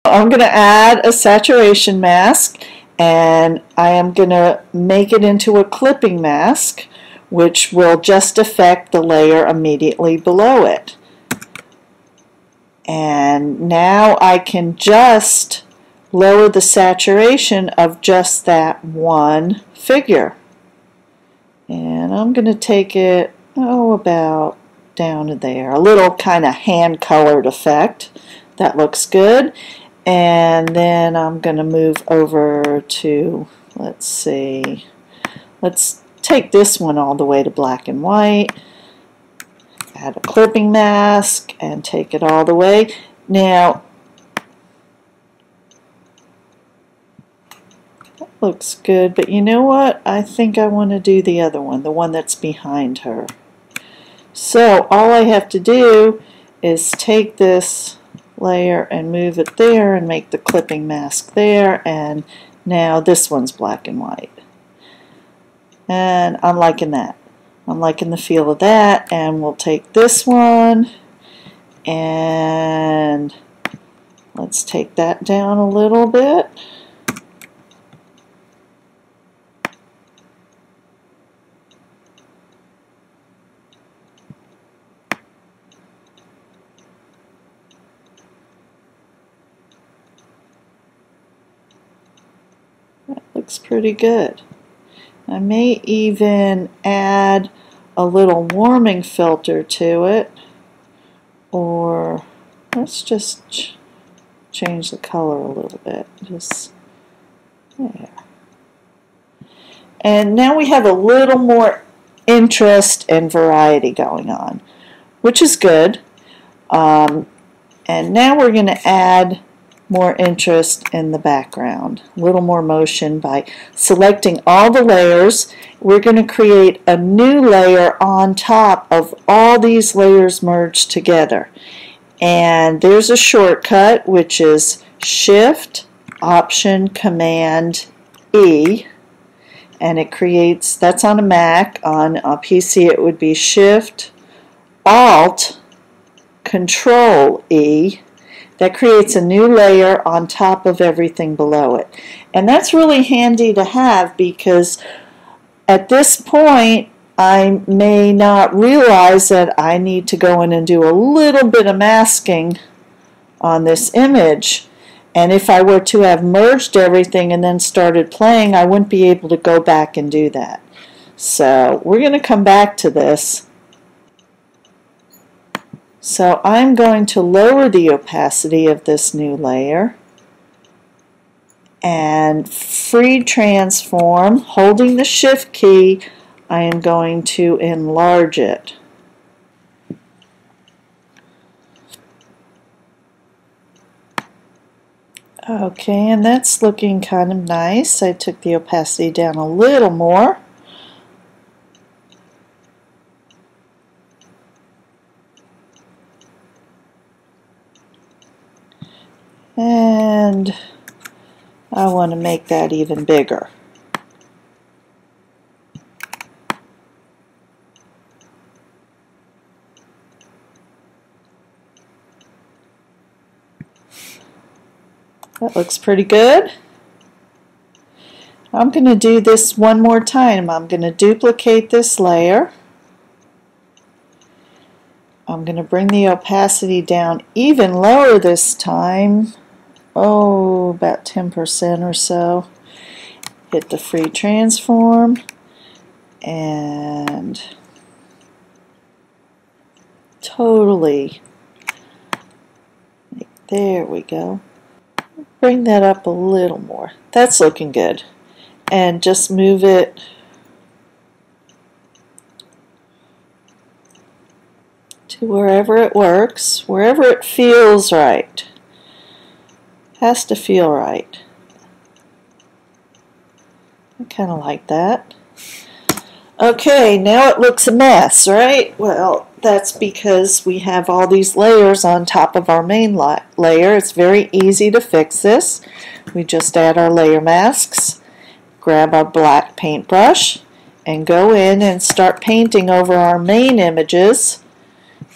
I'm going to add a saturation mask, and I am going to make it into a clipping mask, which will just affect the layer immediately below it. And now I can just lower the saturation of just that one figure. And I'm going to take it, about down to there. A little kind of hand-colored effect. That looks good. And then I'm going to move over to, let's see, let's take this one all the way to black and white. Add a clipping mask and take it all the way. Now, that looks good, but you know what? I think I want to do the other one, the one that's behind her. So all I have to do is take this layer and move it there and make the clipping mask there, and now this one's black and white. And I'm liking that. I'm liking the feel of that, and we'll take this one and let's take that down a little bit. That looks pretty good. I may even add a little warming filter to it, or let's just change the color a little bit, just there. And now we have a little more interest and variety going on, which is good. And now we're going to add more interest in the background, a little more motion by selecting all the layers. We're going to create a new layer on top of all these layers merged together. And there's a shortcut, which is Shift, Option, Command, E. And it creates, that's on a Mac. On a PC it would be Shift, Alt, Control, E. That creates a new layer on top of everything below it. And that's really handy to have, because at this point I may not realize that I need to go in and do a little bit of masking on this image. And if I were to have merged everything and then started playing, I wouldn't be able to go back and do that. So we're going to come back to this. So I'm going to lower the opacity of this new layer and free transform, holding the Shift key, I am going to enlarge it. Okay, and that's looking kind of nice. I took the opacity down a little more. And I want to make that even bigger. That looks pretty good. I'm going to do this one more time. I'm going to duplicate this layer. I'm going to bring the opacity down even lower this time. Oh, about 10% or so. Hit the free transform, and totally, there we go. Bring that up a little more. That's looking good. And just move it to wherever it works, wherever it feels right. Has to feel right. I kind of like that. Okay, now it looks a mess, right? Well, that's because we have all these layers on top of our main layer. It's very easy to fix this. We just add our layer masks, grab our black paintbrush, and go in and start painting over our main images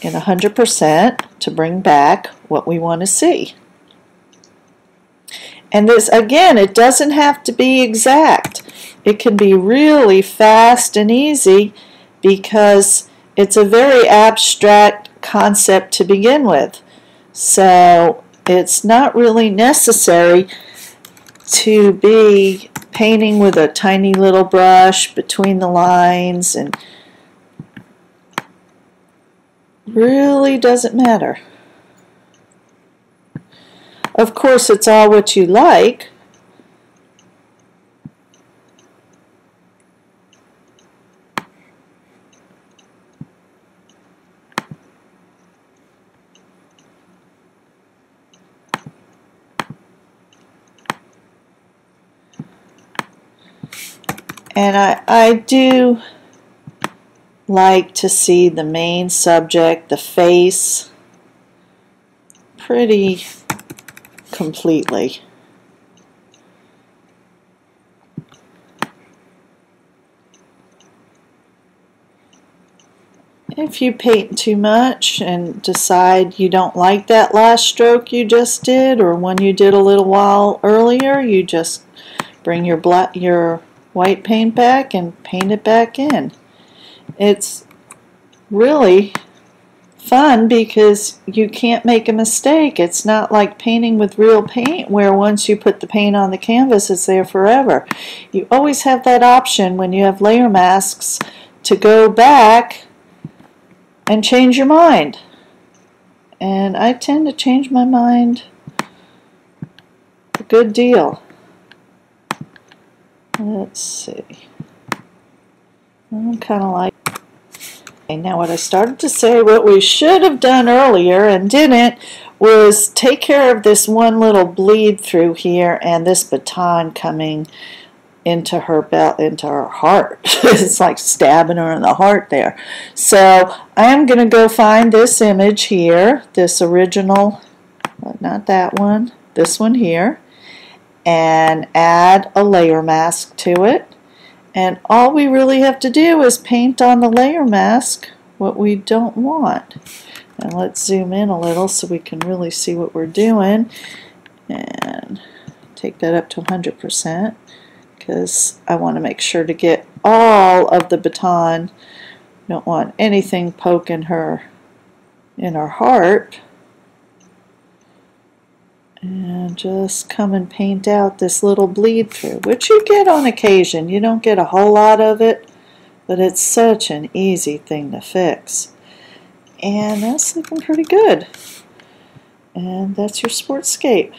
in 100% to bring back what we want to see. And this, again, it doesn't have to be exact. It can be really fast and easy because it's a very abstract concept to begin with. So it's not really necessary to be painting with a tiny little brush between the lines, and really doesn't matter. Of course, it's all what you like. And I do like to see the main subject, the face, pretty completely. If you paint too much and decide you don't like that last stroke you just did, or one you did a little while earlier, you just bring your white paint back and paint it back in. It's really fun because you can't make a mistake. It's not like painting with real paint where once you put the paint on the canvas it's there forever. You always have that option when you have layer masks to go back and change your mind. And I tend to change my mind a good deal. Let's see. I'm kind of like... Okay, now what I started to say, what we should have done earlier and didn't, was take care of this one little bleed through here and this baton coming into her belt, into her heart. It's like stabbing her in the heart there. So I'm going to go find this image here, this original, not that one, this one here, and add a layer mask to it. And all we really have to do is paint on the layer mask what we don't want. And let's zoom in a little so we can really see what we're doing. And take that up to 100% because I want to make sure to get all of the baton. Don't want anything poking her in her heart. And just come and paint out this little bleed through, which you get on occasion. You don't get a whole lot of it, but it's such an easy thing to fix. And that's looking pretty good. And that's your Sportscape.